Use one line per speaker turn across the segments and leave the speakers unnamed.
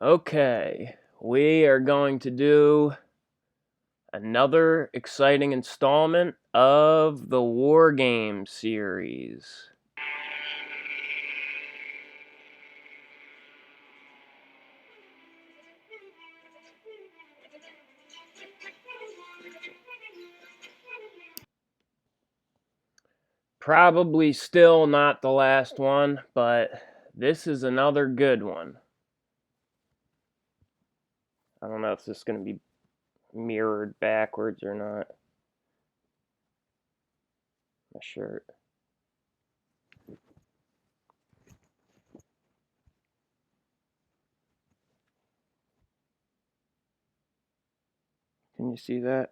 Okay, we are going to do another exciting installment of the WarGames series. Probably still not the last one, but this is another good one. I don't know if this is going to be mirrored backwards or not. My shirt. Can you see that?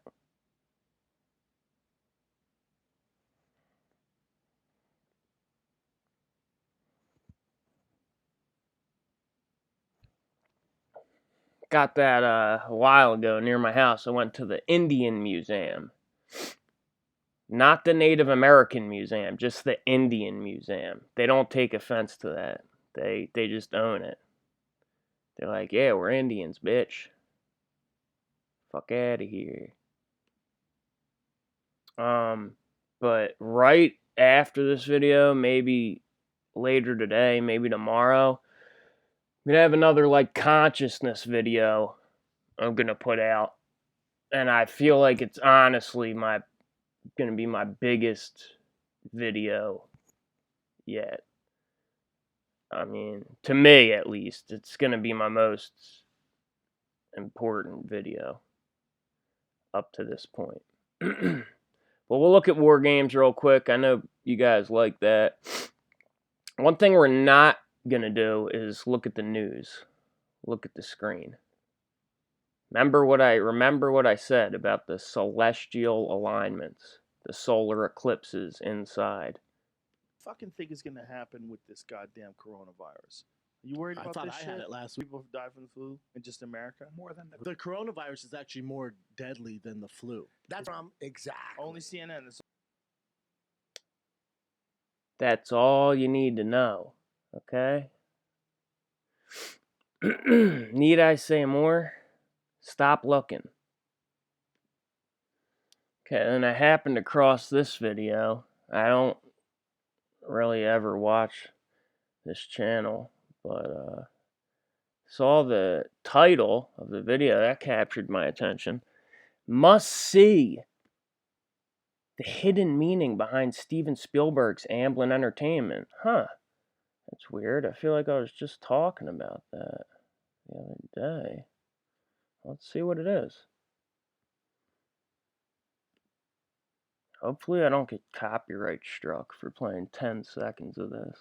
Got that a while ago near my house. I went to the Indian Museum. Not the Native American Museum, just the Indian Museum. They don't take offense to that. They just own it. They're like, yeah, we're Indians, bitch. Fuck out of here. But right after this video, maybe later today, maybe tomorrow, I'm gonna have another like consciousness video I'm gonna put out. And I feel like it's honestly gonna be my biggest video yet. I mean, to me at least, it's gonna be my most important video up to this point. Well, we'll look at WarGames real quick. I know you guys like that. One thing we're not gonna do is look at the news. Look at the screen. Remember what I said about the celestial alignments, the solar eclipses inside.
Fucking think is gonna happen with this goddamn coronavirus? Are you worried about this shit?
I had it last week.
People have died from the flu in just America.
More than the coronavirus is actually more deadly than the flu.
That's from exactly.
Only CNN.
That's all you need to know, okay? Need I say more? Stop looking. Okay, then I happened across this video. I don't really ever watch this channel, but saw the title of the video. That captured my attention. Must see the hidden meaning behind Steven Spielberg's Amblin Entertainment. Huh. That's weird. I feel like I was just talking about that the other day. Let's see what it is. Hopefully I don't get copyright struck for playing 10 seconds of this.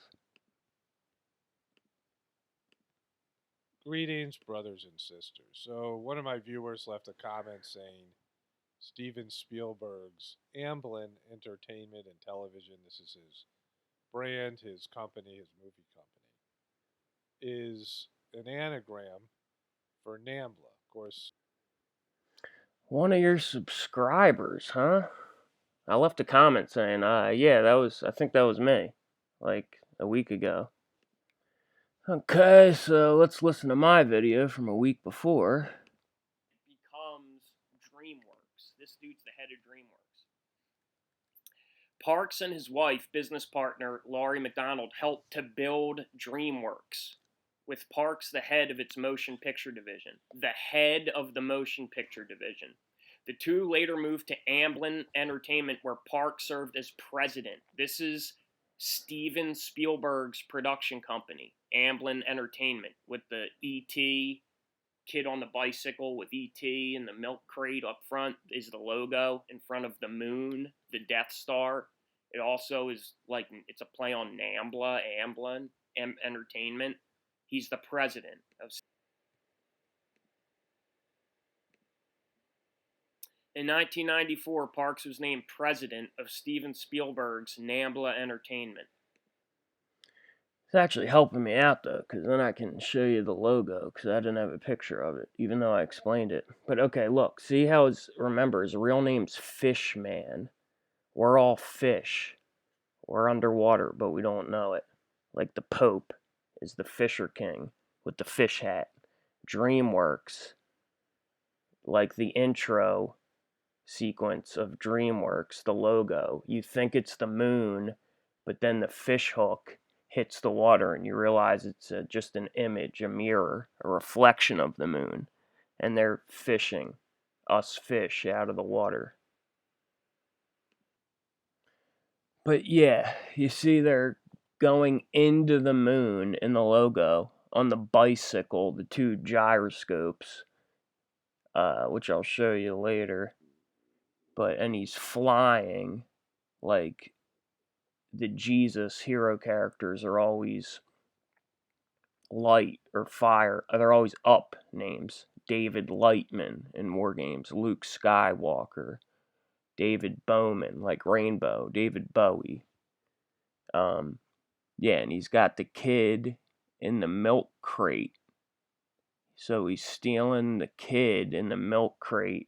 Greetings, brothers and sisters. So one of my viewers left a comment saying Steven Spielberg's Amblin Entertainment and Television, this is his brand, his company, his movie company, is an anagram for NAMBLA. Of course,
one of your subscribers, huh? I left a comment saying, yeah, I think that was me, like a week ago. Okay, so let's listen to my video from a week before. Becomes DreamWorks. This dude's the head of DreamWorks. Parks and his wife, business partner Laurie McDonald, helped to build DreamWorks, with Parks the head of its motion picture division. The head of the motion picture division. The two later moved to Amblin Entertainment, where Parks served as president. This is Steven Spielberg's production company, Amblin Entertainment, with the E.T. kid on the bicycle with E.T. and the milk crate up front is the logo in front of the moon, the Death Star. It also is like, it's a play on NAMBLA, Amblin Entertainment. He's the president of. In 1994, Parks was named president of Steven Spielberg's NAMBLA Entertainment. It's actually helping me out, though, because then I can show you the logo, because I didn't have a picture of it, even though I explained it. But okay, look, see how remember, his real name's Fishman. We're all fish. We're underwater, but we don't know it. Like the Pope is the Fisher King with the fish hat. DreamWorks, like the intro sequence of DreamWorks, the logo. You think it's the moon, but then the fish hook hits the water and you realize it's just an image, a mirror, a reflection of the moon. And they're fishing us fish out of the water. But yeah, you see they're going into the moon in the logo on the bicycle, the two gyroscopes, which I'll show you later. And he's flying like the Jesus hero characters are always light or fire. They're always up names. David Lightman in WarGames, Luke Skywalker, David Bowman, like Rainbow, David Bowie. Yeah, and he's got the kid in the milk crate. So he's stealing the kid in the milk crate.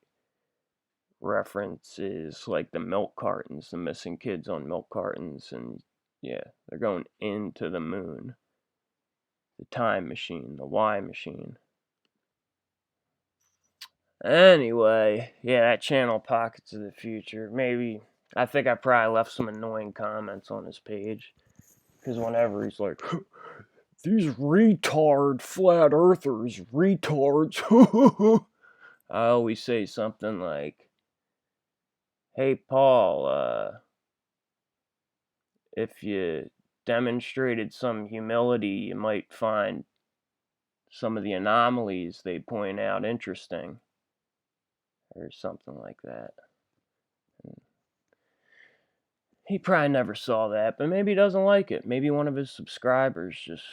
References like the milk cartons, the missing kids on milk cartons, and yeah, they're going into the moon. The time machine, the Y machine. Anyway, yeah, that channel Pockets of the Future. Maybe, I think I probably left some annoying comments on his page. Because whenever he's like, these retard flat earthers, retards, I always say something like, hey, Paul, if you demonstrated some humility, you might find some of the anomalies they point out interesting. Or something like that. He probably never saw that, but maybe he doesn't like it. Maybe one of his subscribers just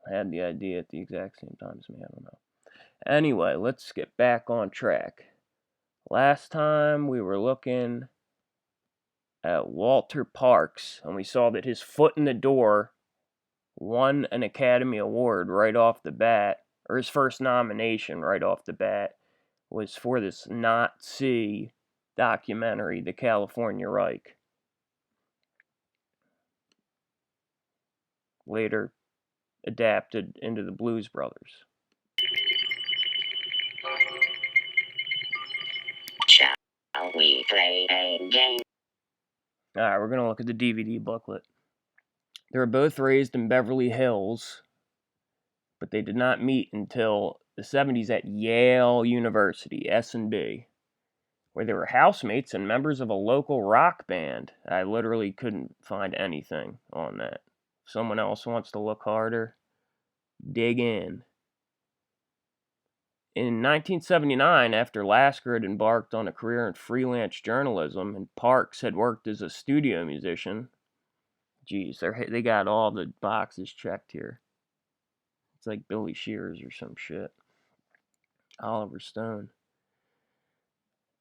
had the idea at the exact same time as me. I don't know. Anyway, let's get back on track. Last time we were looking at Walter Parks, and we saw that his foot in the door won an Academy Award right off the bat, or his first nomination right off the bat was for this Nazi documentary, The California Reich. Later adapted into the Blues Brothers. Shall we play a game? Alright, we're going to look at the DVD booklet. They were both raised in Beverly Hills, but they did not meet until the 70s at Yale University, S&B, where they were housemates and members of a local rock band. I literally couldn't find anything on that. If someone else wants to look harder, dig in. In 1979, after Lasker had embarked on a career in freelance journalism and Parks had worked as a studio musician, geez, they got all the boxes checked here. It's like Billy Shears or some shit. Oliver Stone.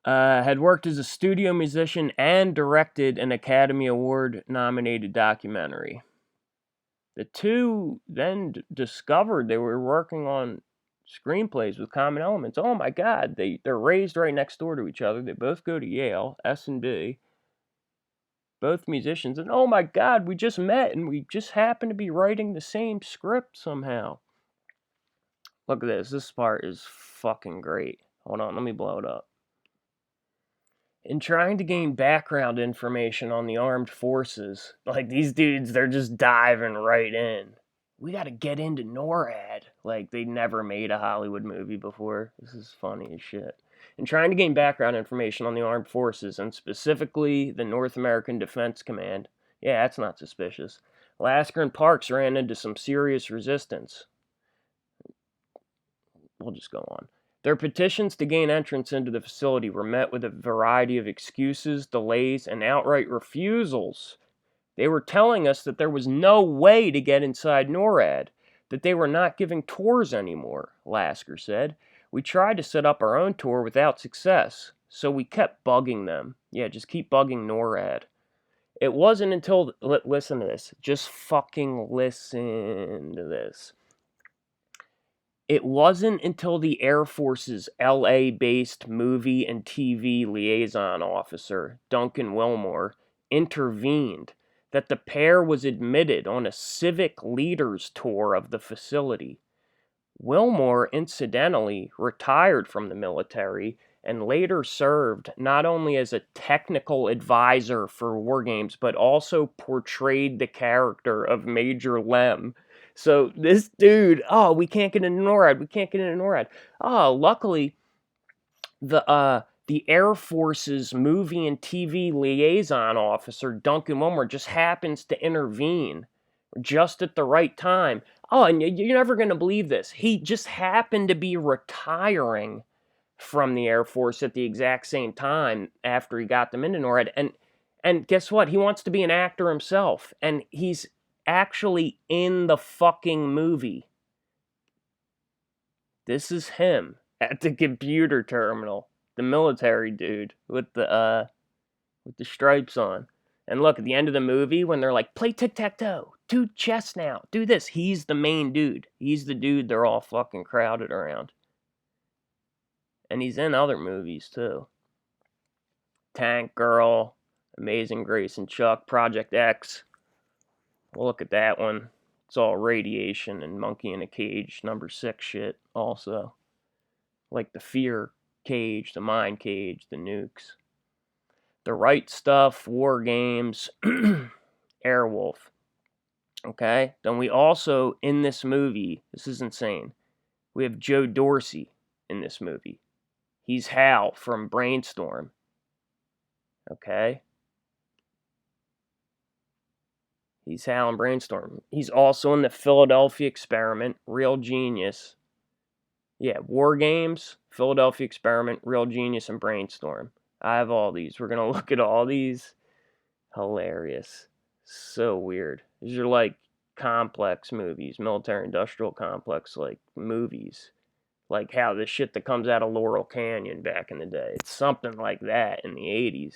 Had worked as a studio musician and directed an Academy Award-nominated documentary. The two then discovered they were working on screenplays with common elements. Oh my God, they're raised right next door to each other. They both go to Yale, S&B, both musicians. And oh my God, we just met and we just happen to be writing the same script somehow. Look at this. This part is fucking great. Hold on, let me blow it up. In trying to gain background information on the armed forces, like these dudes, they're just diving right in. We gotta get into NORAD. Like, they never made a Hollywood movie before. This is funny as shit. In trying to gain background information on the armed forces, and specifically the North American Defense Command, yeah, that's not suspicious, Lasker and Parks ran into some serious resistance. We'll just go on. Their petitions to gain entrance into the facility were met with a variety of excuses, delays, and outright refusals. They were telling us that there was no way to get inside NORAD, that they were not giving tours anymore, Lasker said. We tried to set up our own tour without success, so we kept bugging them. Yeah, just keep bugging NORAD. It wasn't until, listen to this, just fucking listen to this. It wasn't until the Air Force's LA-based movie and TV liaison officer, Duncan Wilmore, intervened that the pair was admitted on a civic leaders tour of the facility. Wilmore, incidentally, retired from the military and later served not only as a technical advisor for WarGames, but also portrayed the character of Major Lem. So this dude, oh, we can't get into NORAD, we can't get into NORAD. Oh, luckily, the Air Force's movie and TV liaison officer, Duncan Wilmore, just happens to intervene just at the right time. Oh, and you're never going to believe this. He just happened to be retiring from the Air Force at the exact same time after he got them into NORAD. And guess what? He wants to be an actor himself. And he's actually in the fucking movie. This is him at the computer terminal. The military dude with the stripes on. And look, at the end of the movie, when they're like, play tic-tac-toe, do chess now, do this, he's the main dude. He's the dude they're all fucking crowded around. And he's in other movies, too. Tank Girl, Amazing Grace and Chuck, Project X. We'll look at that one. It's all radiation and monkey in a cage, number 6 shit, also. Like the fear cage, the mind cage, the nukes. The Right Stuff, WarGames, Airwolf. Okay? Then we also, in this movie, this is insane, we have Joe Dorsey in this movie. He's Hal from Brainstorm. Okay? He's Hal in Brainstorm. He's also in the Philadelphia Experiment, Real Genius. Yeah, WarGames, Philadelphia Experiment, Real Genius, and Brainstorm. I have all these. We're going to look at all these. Hilarious. So weird. These are like complex movies, military industrial complex like movies. Like how the shit that comes out of Laurel Canyon back in the day. It's something like that in the 80s.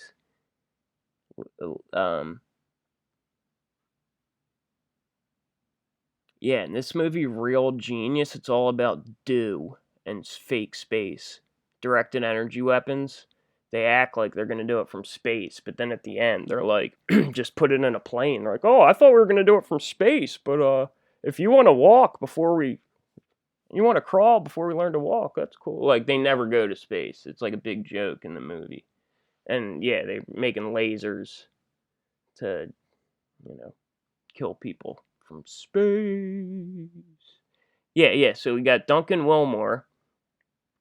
Yeah, in this movie, Real Genius, it's all about do and fake space. Directed energy weapons. They act like they're going to do it from space, but then at the end, they're like, just put it in a plane. They're like, oh, I thought we were going to do it from space, but if you want to walk you want to crawl before we learn to walk, that's cool. Like, they never go to space. It's like a big joke in the movie. And yeah, they're making lasers to, kill people from space. Yeah, so we got Duncan Wilmore,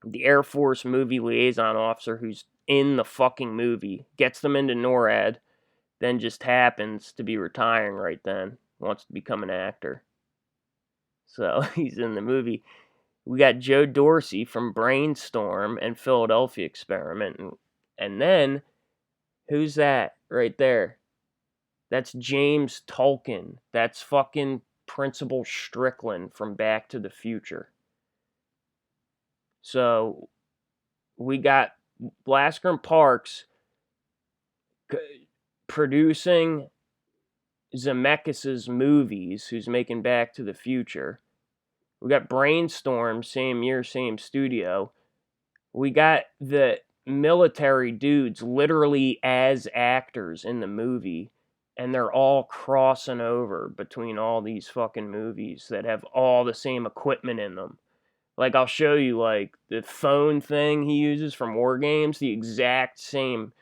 the Air Force movie liaison officer who's in the fucking movie, gets them into NORAD, then just happens to be retiring right then, wants to become an actor. So he's in the movie. We got Joe Dorsey from Brainstorm and Philadelphia Experiment. And then, who's that right there? That's James Tolkien. That's fucking Principal Strickland from Back to the Future. So, we got Blasker and Parks producing Zemeckis' movies, who's making Back to the Future. We got Brainstorm, same year, same studio. We got the military dudes literally as actors in the movie, and they're all crossing over between all these fucking movies that have all the same equipment in them. Like, I'll show you, like, the phone thing he uses from WarGames, the exact same.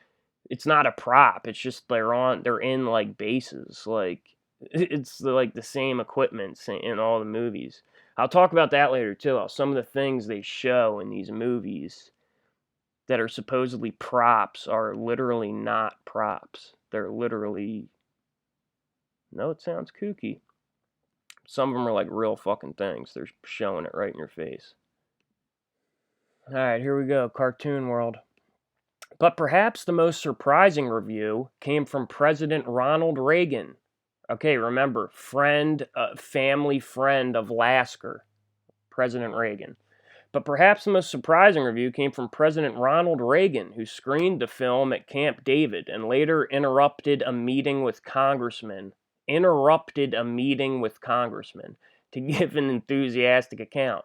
It's not a prop. It's just they're in, like, bases. Like, it's, like, the same equipment in all the movies. I'll talk about that later, too. Some of the things they show in these movies that are supposedly props are literally not props. They're literally... No, it sounds kooky. Some of them are like real fucking things. They're showing it right in your face. Alright, here we go. Cartoon world. But perhaps the most surprising review came from President Ronald Reagan. Okay, remember, family friend of Lasker. President Reagan. But perhaps the most surprising review came from President Ronald Reagan, who screened the film at Camp David and later interrupted a meeting with congressmen to give an enthusiastic account.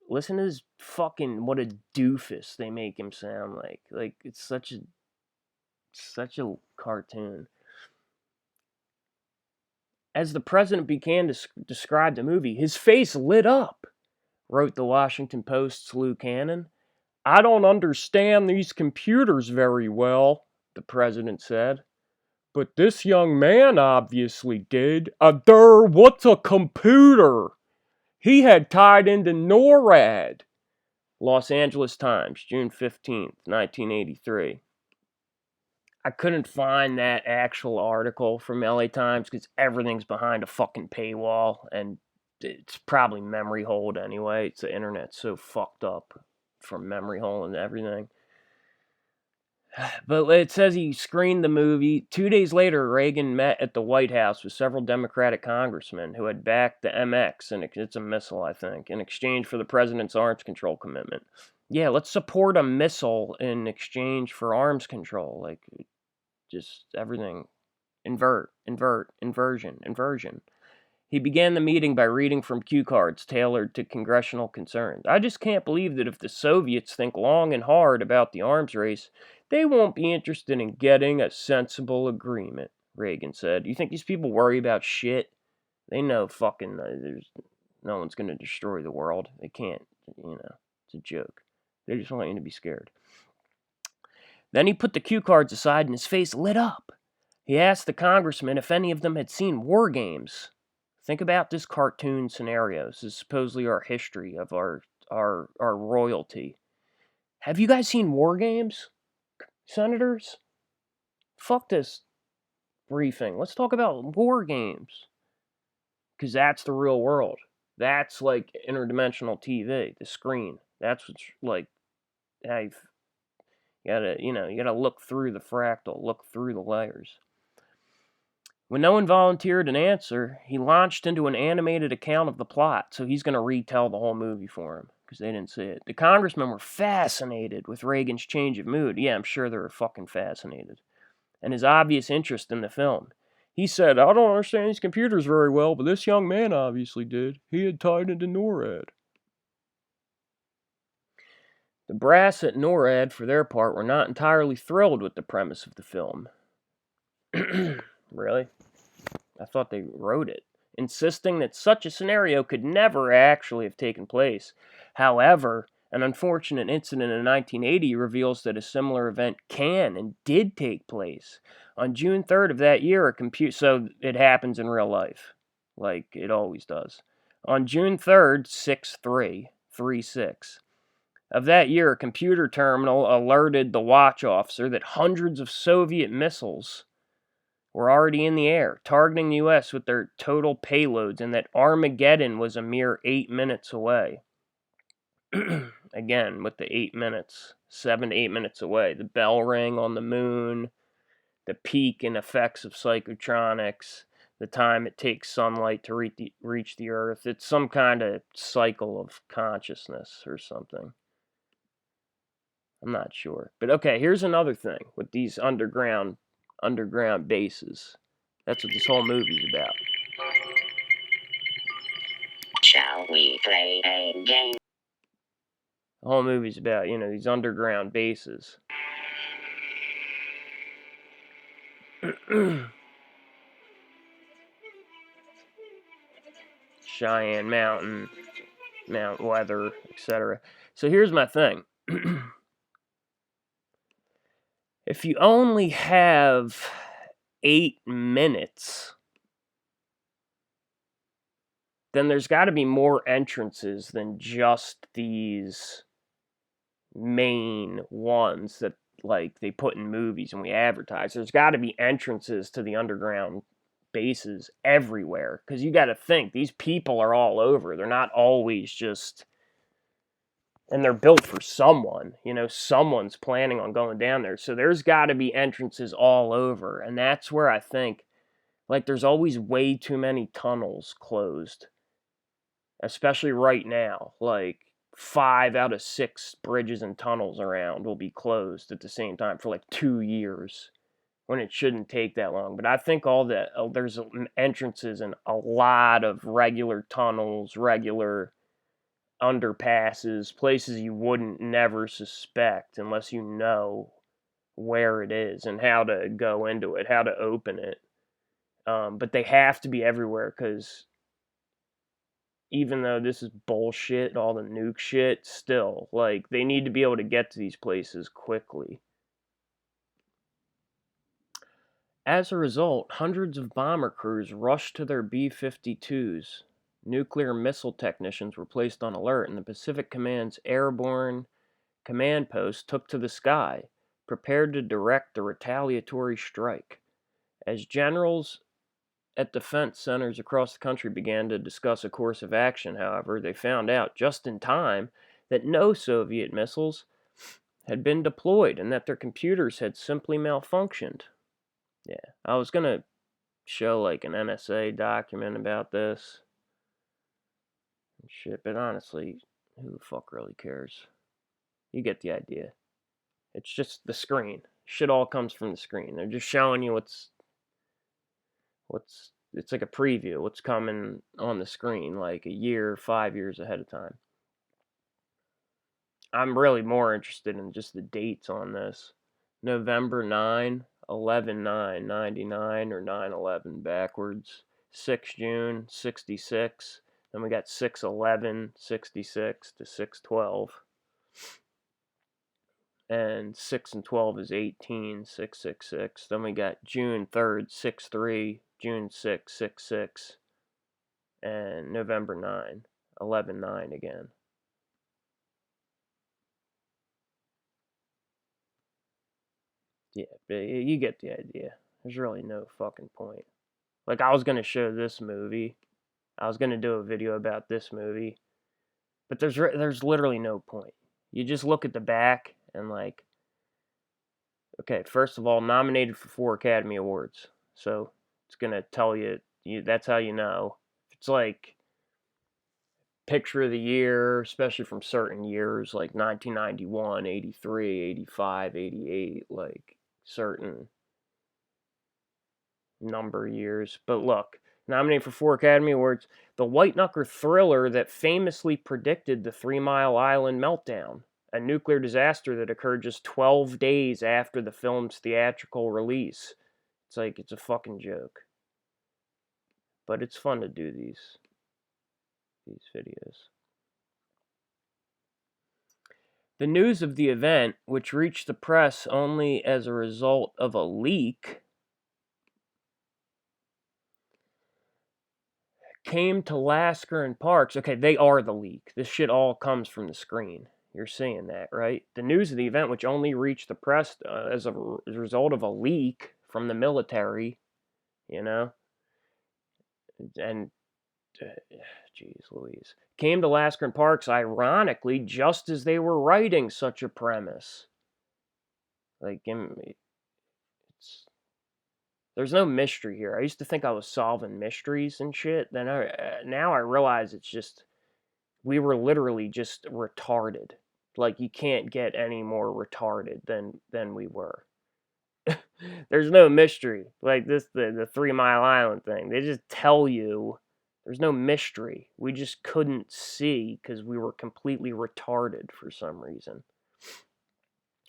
Listen to his fucking, what a doofus they make him sound like. Like, it's such a cartoon. As the president began to describe the movie, his face lit up. wrote the Washington Post's Lou Cannon. "I don't understand these computers very well," the president said. "But this young man obviously did. What's a computer? He had tied into NORAD." Los Angeles Times, June 15th, 1983. I couldn't find that actual article from LA Times because everything's behind a fucking paywall, and it's probably memory hold anyway. It's the internet's so fucked up from memory hole and everything. But it says he screened the movie. 2 days later, Reagan met at the White House with several Democratic congressmen who had backed the MX, and it's a missile, I think, in exchange for the president's arms control commitment. Yeah, let's support a missile in exchange for arms control. Like, just everything. Inversion. He began the meeting by reading from cue cards tailored to congressional concerns. "I just can't believe that if the Soviets think long and hard about the arms race, they won't be interested in getting a sensible agreement," Reagan said. "You think these people worry about shit? They know fucking there's no one's going to destroy the world. They can't, it's a joke. They just want you to be scared." Then he put the cue cards aside and his face lit up. He asked the congressmen if any of them had seen WarGames. Think about this cartoon scenario. This is supposedly our history of our royalty. "Have you guys seen WarGames, senators? Fuck this briefing. Let's talk about WarGames. Because that's the real world. That's like interdimensional TV, the screen. That's what's like, you gotta look through the fractal, look through the layers." When no one volunteered an answer, he launched into an animated account of the plot, so he's going to retell the whole movie for him, because they didn't see it. The congressmen were fascinated with Reagan's change of mood. Yeah, I'm sure they were fucking fascinated. And his obvious interest in the film. He said, "I don't understand these computers very well, but this young man obviously did. He had tied into NORAD." The brass at NORAD, for their part, were not entirely thrilled with the premise of the film. Really? I thought they wrote it, insisting that such a scenario could never actually have taken place. However, an unfortunate incident in 1980 reveals that a similar event can and did take place. On June 3rd of that year, so it happens in real life, like it always does. On June 3rd, 6/3/36, of that year, a computer terminal alerted the watch officer that hundreds of Soviet missiles were already in the air, targeting the U.S. with their total payloads, and that Armageddon was a mere 8 minutes away. Again, with the 8 minutes, 7 to 8 minutes away. The bell rang on the moon, the peak and effects of psychotronics, the time it takes sunlight to reach the Earth. It's some kind of cycle of consciousness or something. I'm not sure. But okay, here's another thing with these underground bases. That's what this whole movie's about.
Shall we play a game?
The whole movie's about, these underground bases. Cheyenne Mountain, Mount Weather, etc. So here's my thing. If you only have 8 minutes, then there's got to be more entrances than just these main ones that like they put in movies and we advertise. There's got to be entrances to the underground bases everywhere, because you got to think these people are all over. They're not always just, and they're built for someone. Someone's planning on going down there, so there's got to be entrances all over. And that's where I think, like, there's always way too many tunnels closed, especially right now. Like 5 out of 6 bridges and tunnels around will be closed at the same time for like 2 years, when it shouldn't take that long. But I think there's entrances in a lot of regular tunnels, regular underpasses, places you wouldn't never suspect unless you know where it is and how to go into it, how to open it. But they have to be everywhere, because even though this is bullshit, all the nuke shit, still, like, they need to be able to get to these places quickly. As a result, hundreds of bomber crews rushed to their B-52s. Nuclear missile technicians were placed on alert, and the Pacific Command's airborne command post took to the sky, prepared to direct the retaliatory strike. As generals at defense centers across the country began to discuss a course of action, however, they found out just in time that no Soviet missiles had been deployed and that their computers had simply malfunctioned. Yeah, I was going to show like an NSA document about this and shit, but honestly, who the fuck really cares? You get the idea. It's just the screen. Shit all comes from the screen. They're just showing you what's it's like a preview, what's coming on the screen, like a year, 5 years ahead of time. I'm really more interested in just the dates on this. November 9, 11/9/99, or 9/11 backwards. 6 June 66. Then we got 6/11/66 to 6/12. And 6 and 12 is 18, 666. Then we got June 3rd, 6/3, June 6, 6/6, and November 9, 11/9 again. Yeah, but you get the idea. There's really no fucking point. Like, I was going to show this movie. I was going to do a video about this movie. But there's literally no point. You just look at the back and, like, okay, first of all, nominated for 4 Academy Awards. So it's going to tell you, that's how you know. It's like picture of the year, especially from certain years, like 1991, 83, 85, 88, like certain number years. But look, nominated for 4 Academy Awards, the white-knuckle thriller that famously predicted the 3 Mile Island meltdown, a nuclear disaster that occurred just 12 days after the film's theatrical release. It's like, it's a fucking joke. But it's fun to do these videos. The news of the event, which reached the press only as a result of a leak, came to Lasker and Parks. Okay, they are the leak. This shit all comes from the screen. You're seeing that, right? The news of the event, which only reached the press as a result of a leak from the military, you know? And, jeez Louise. Came to Lasker and Parks, ironically, just as they were writing such a premise. Like, there's no mystery here. I used to think I was solving mysteries and shit. Then now I realize it's just, we were literally just retarded. Like, you can't get any more retarded than we were. There's no mystery. Like this, the 3 Mile Island thing. They just tell you there's no mystery. We just couldn't see because we were completely retarded for some reason.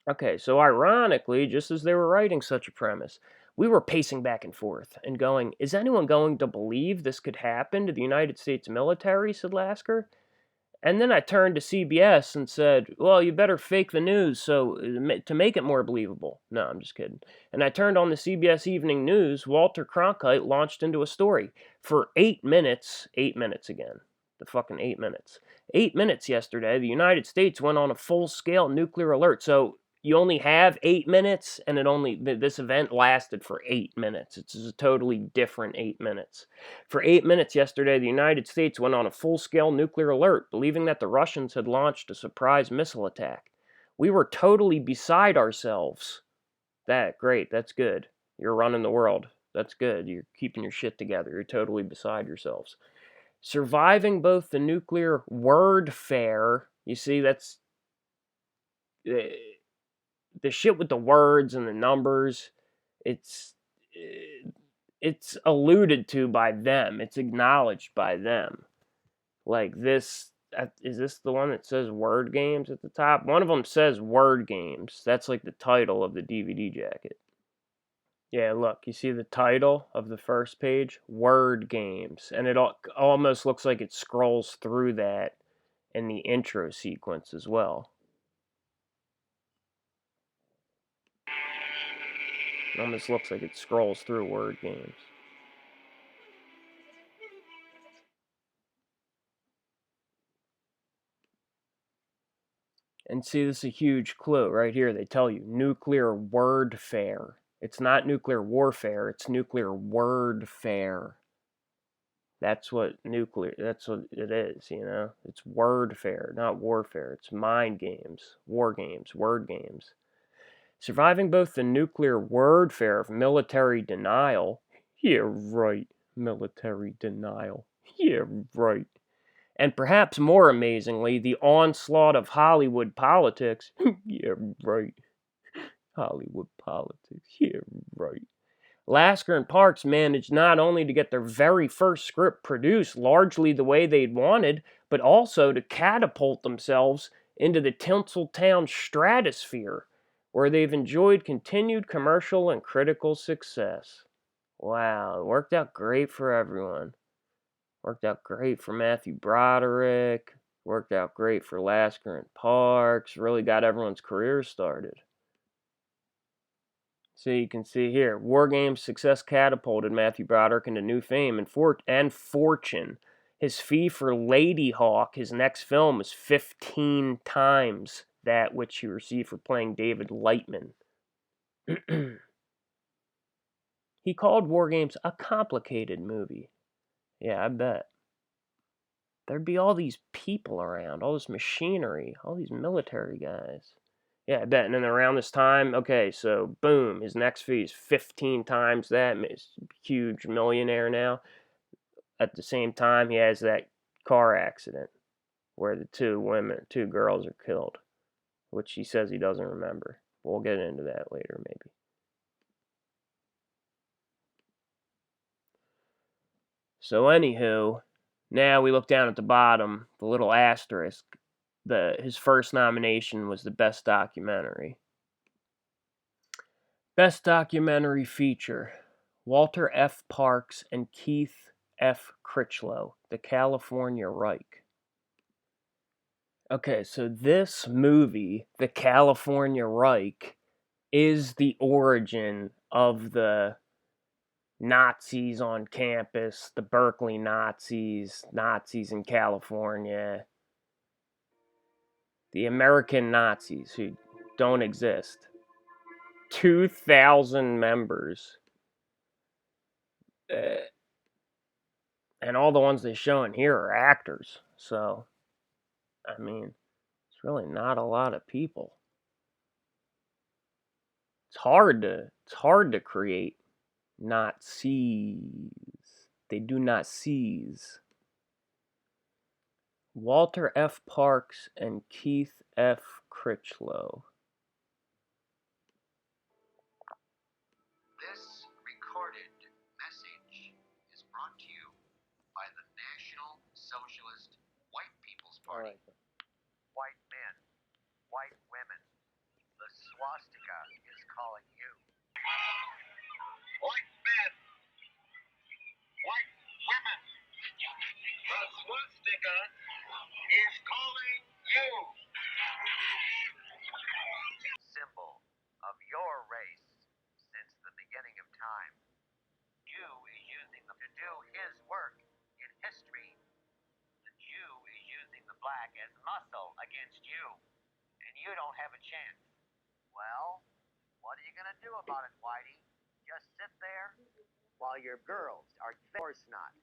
Okay, so ironically, just as they were writing such a premise, we were pacing back and forth and going, is anyone going to believe this could happen to the United States military, said Lasker. And then I turned to CBS and said, well, you better fake the news to make it more believable. No, I'm just kidding. And I turned on the CBS Evening News. Walter Cronkite launched into a story. For 8 minutes, 8 minutes again. The fucking 8 minutes. 8 minutes yesterday, the United States went on a full-scale nuclear alert. So you only have 8 minutes, and this event lasted for 8 minutes. It's a totally different 8 minutes. For 8 minutes yesterday, the United States went on a full-scale nuclear alert, believing that the Russians had launched a surprise missile attack. We were totally beside ourselves. Great, that's good. You're running the world. That's good. You're keeping your shit together. You're totally beside yourselves. Surviving both the nuclear wordfare, you see, that's the shit with the words and the numbers, it's alluded to by them. It's acknowledged by them. Like this, is this the one that says WarGames at the top? One of them says WarGames. That's like the title of the DVD jacket. Yeah, look, you see the title of the first page? WarGames. And it almost looks like it scrolls through that in the intro sequence as well. It almost looks like it scrolls through WarGames. And see, this is a huge clue right here. They tell you nuclear wordfare. It's not nuclear warfare, it's nuclear wordfare. That's what it is, you know? It's wordfare, not warfare. It's mind games, war games, word games. Surviving both the nuclear wordfare of military denial. Yeah, right, military denial. Yeah, right. And perhaps more amazingly, the onslaught of Hollywood politics. Yeah, right. Hollywood politics. Yeah, right. Lasker and Parks managed not only to get their very first script produced largely the way they'd wanted, but also to catapult themselves into the Tinseltown stratosphere, where they've enjoyed continued commercial and critical success. Wow, it worked out great for everyone. Worked out great for Matthew Broderick. Worked out great for Lasker and Parks. Really got everyone's careers started. So you can see here, WarGames' success catapulted Matthew Broderick into new fame and fortune. His fee for Lady Hawk, his next film, was 15 times that which he received for playing David Lightman. He called WarGames a complicated movie. Yeah, I bet. There'd be all these people around, all this machinery, all these military guys. Yeah, I bet. And then around this time, okay, so boom, his next fee is 15 times that. He's a huge millionaire now. At the same time, he has that car accident where the two girls are killed, which he says he doesn't remember. We'll get into that later, maybe. So, anywho, now we look down at the bottom, the little asterisk. His first nomination was the Best Documentary. Best Documentary Feature, Walter F. Parks and Keith F. Critchlow, The California Reich. Okay, so this movie, The California Reich, is the origin of the Nazis on campus, the Berkeley Nazis, Nazis in California, the American Nazis who don't exist. 2,000 members. And all the ones they show in here are actors. So, I mean, it's really not a lot of people. It's hard to create Nazis. They do not seize. Walter F. Parks and Keith F. Critchlow.
This recorded message is brought to you by the National Socialist White People's Party. White men, white women, the swastika is calling you. White men, white women, the swastika is calling you. Symbol of your race since the beginning of time. You is using them to do his work in history. The Jew is using the black as muscle against you, and you don't have a chance. Well, what are you going to do about it, Whitey? Just sit there? While your girls are, of course not.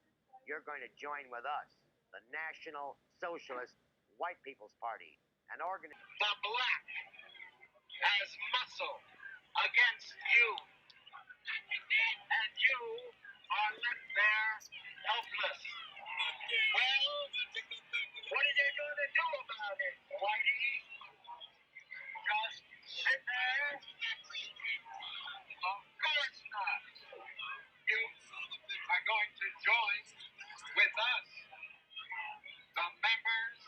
You're going to join with us, the National Socialist White People's Party, an organization. The black as muscle against you, and you are left there helpless. Well, what are you going to do about it, Whitey? Just sit there? Of course not. You are going to join with us, the members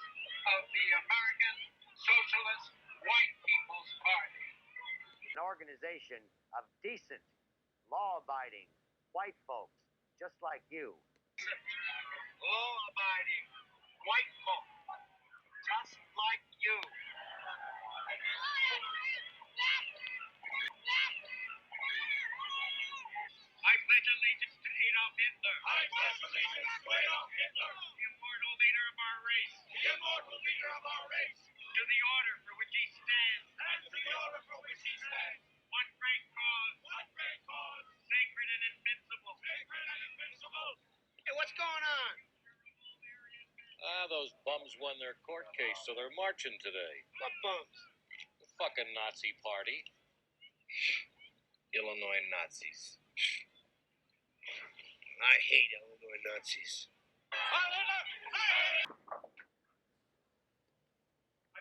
of the American Socialist White People's Party. An organization of decent, law-abiding, white folks, just like you. Law-abiding, white folks, just like you. I pledge allegiance to Adolf Hitler. I pledge allegiance to Adolf Hitler. The immortal leader of our race. The immortal leader of our race. To the order for which he stands. And to the order for which he stands. One great cause. One great cause. Sacred and invincible. Sacred and invincible. Hey, what's going on?
Those bums won their court case, so they're marching today.
What bums?
The fucking Nazi party. Illinois Nazis. I hate Illinois Nazis.
I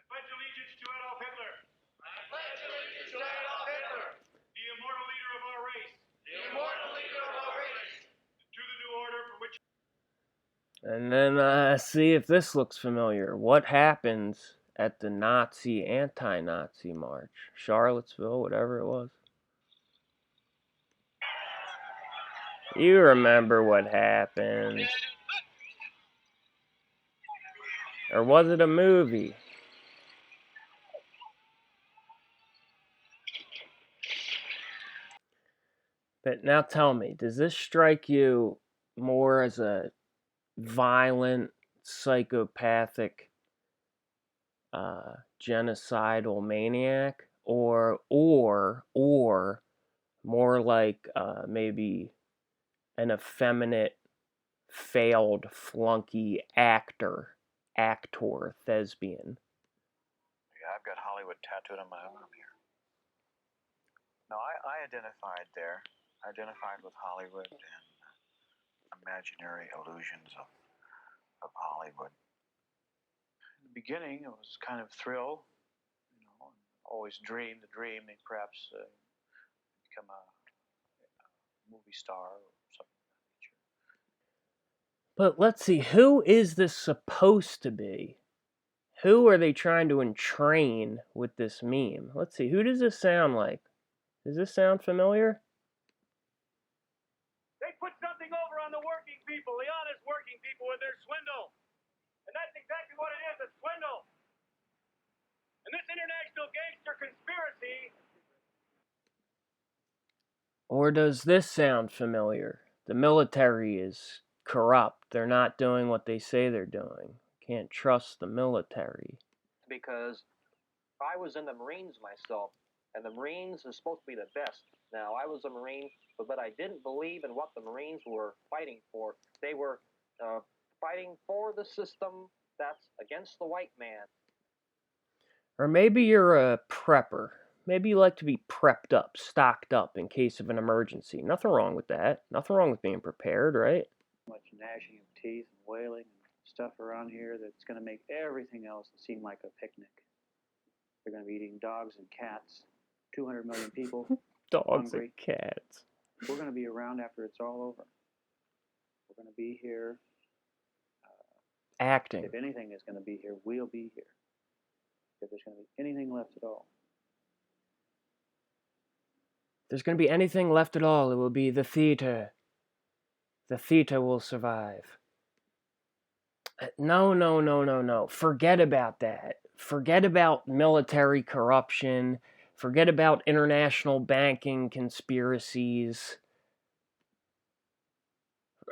pledge allegiance to Adolf Hitler. I pledge allegiance to Adolf Hitler. The immortal leader of our race. The immortal leader of our race. To the new order for which.
And then see if this looks familiar. What happens at the Nazi anti-Nazi march? Charlottesville, whatever it was. You remember what happened. Or was it a movie? But now tell me, does this strike you more as a violent, psychopathic, genocidal maniac, or more like maybe an effeminate, failed flunky actor, thespian?
Yeah, I've got Hollywood tattooed on my arm here. No, I identified there. I identified with Hollywood and imaginary illusions of Hollywood. In the beginning, it was kind of thrill, always dream the dream, and perhaps become a movie star or something of that nature.
But let's see, who is this supposed to be? Who are they trying to entrain with this meme? Let's see, who does this sound like? Does this sound familiar?
They put something over on the working people, the honest working people, with their swindle. And that's exactly what it is, a swindle. And this international gangster conspiracy.
Or does this sound familiar? The military is corrupt. They're not doing what they say they're doing. Can't trust the military.
Because I was in the Marines myself, and the Marines are supposed to be the best. Now, I was a Marine, but I didn't believe in what the Marines were fighting for. They were fighting for the system that's against the white man.
Or maybe you're a prepper. Maybe you like to be prepped up, stocked up in case of an emergency. Nothing wrong with that. Nothing wrong with being prepared, right?
Much gnashing of teeth and wailing and stuff around here that's going to make everything else seem like a picnic. They're going to be eating dogs and cats. 200 million people.
Dogs
hungry.
and cats.
We're going to be around after it's all over. We're going to be here.
Acting.
If anything is going to be here, we'll be here. If there's going to be anything left at all.
If there's going to be anything left at all, it will be the theater. The theater will survive. No. Forget about that. Forget about military corruption. Forget about international banking conspiracies.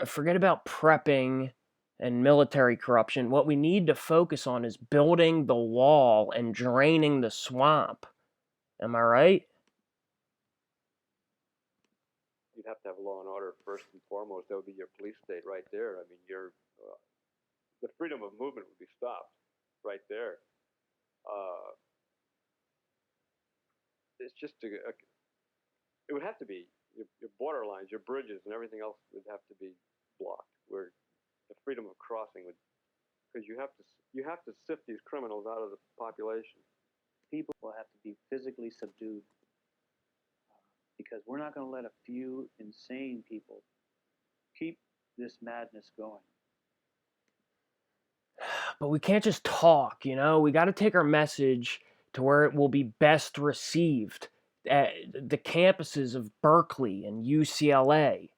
Forget about prepping and military corruption. What we need to focus on is building the wall and draining the swamp. Am I right?
You'd have to have law and order first and foremost. That would be your police state right there. I mean, the freedom of movement would be stopped right there. It's just it would have to be your border lines, your bridges, and everything else would have to be blocked. Where the freedom of crossing would, because you have to sift these criminals out of the population.
People will have to be physically subdued because we're not going to let a few insane people keep this madness going.
But we can't just talk, We got to take our message to where it will be best received. the campuses of Berkeley and UCLA,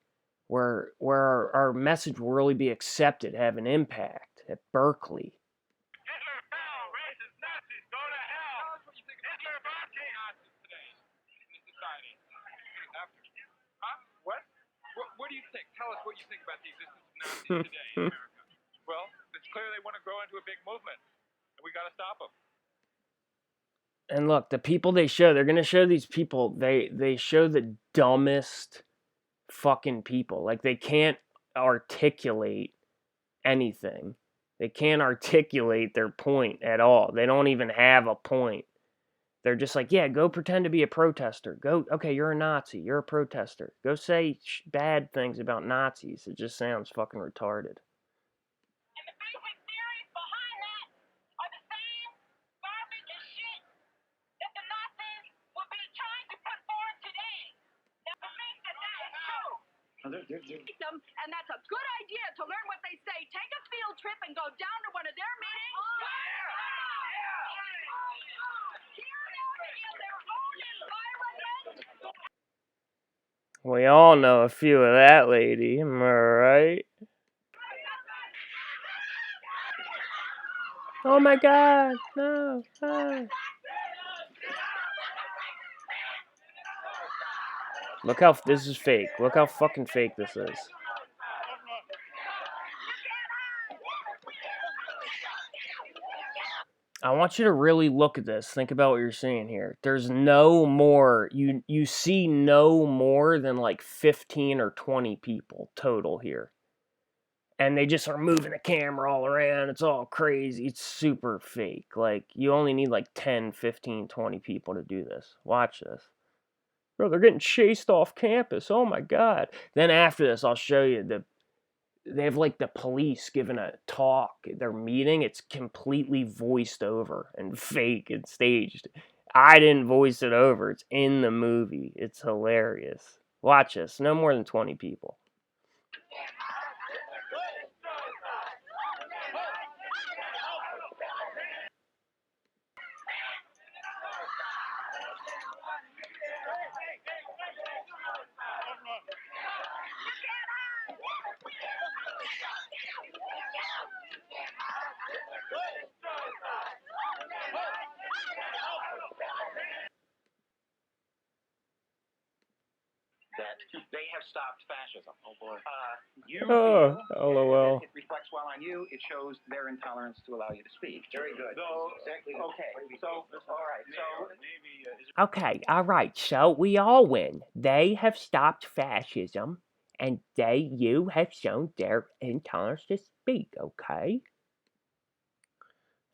where our message will really be accepted, have an impact at Berkeley.
Hitler fell, racist Nazis, go to hell. Hitler brought chaos today in the society. Huh? What? What do you think? Tell us what you think about the existence of Nazis today in America. Well, it's clear they want to grow into a big movement, and we got to stop them.
And look, the people they show, they're going to show these people, they show the dumbest fucking people. Like, they can't articulate anything. They can't articulate their point at all. They don't even have a point. They're just like, yeah, go pretend to be a protester. Go, okay, you're a Nazi. You're a protester. Go say bad things about Nazis. It just sounds fucking retarded.
And the basic theories behind that are the same garbage and shit that the Nazis will be trying to put forward today. That makes that is true.
And that's a good idea to learn what they say. Take a field trip and go down to one of their meetings.
We all know a few of that lady, am I right? Oh my god, no, no. Look how, this is fake. Look how fucking fake this is. I want you to really look at this. Think about what you're seeing here. There's no more, you see no more than like 15 or 20 people total here. And they just are moving the camera all around. It's all crazy. It's super fake. Like, you only need like 10, 15, 20 people to do this. Watch this. Bro, they're getting chased off campus. Oh my god. Then after this, I'll show you they have like the police giving a talk. Their meeting, it's completely voiced over and fake and staged. I didn't voice it over. It's in the movie. It's hilarious. Watch this. No more than 20 people.
That they have stopped fascism. Oh boy.
LOL.
It reflects well on you. It shows their intolerance to allow you to speak. Very good. So, exactly. Okay. So, all right. So,
Okay, alright, so we all win. They have stopped fascism, and you have shown their intolerance to speak, okay?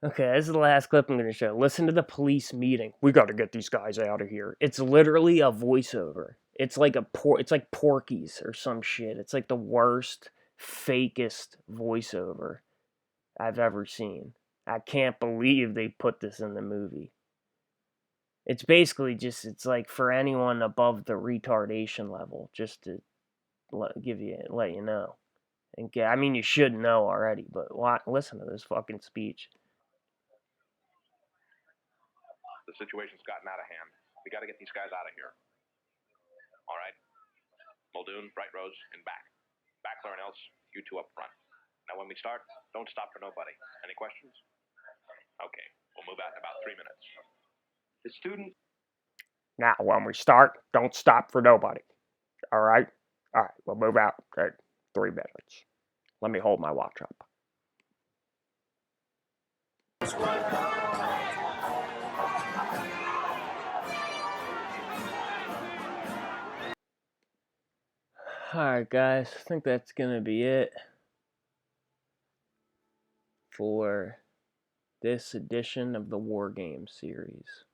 Okay, this is the last clip I'm going to show. Listen to the police meeting. We got to get these guys out of here. It's literally a voiceover. It's like it's like Porky's or some shit. It's like the worst, fakest voiceover I've ever seen. I can't believe they put this in the movie. It's basically just, it's like for anyone above the retardation level, just to let you know. And I mean, you should know already, but listen to this fucking speech.
The situation's gotten out of hand. We got to get these guys out of here. All right? Muldoon, Bright Rose, and back. Backler and else, you two up front. Now, when we start, don't stop for nobody. Any questions? Okay, we'll move out in about 3 minutes. The student.
Now, when we start, don't stop for nobody. All right? All right, we'll move out in 3 minutes. Let me hold my watch up. Alright guys, I think that's gonna be it for this edition of the WarGames series.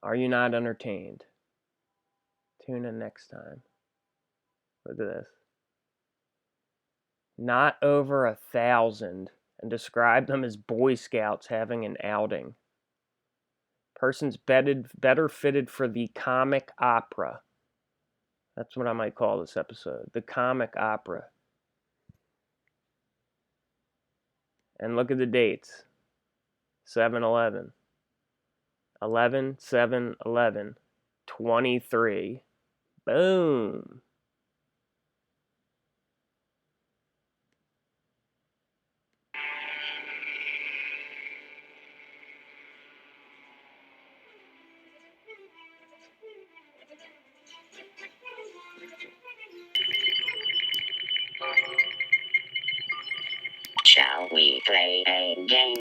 Are you not entertained? Tune in next time. Look at this. Not over 1,000, and describe them as Boy Scouts having an outing. Persons better fitted for the comic opera. That's what I might call this episode. The comic opera. And look at the dates. 7/11. 11, 7, 11, 23. Boom.
Shall we play a game?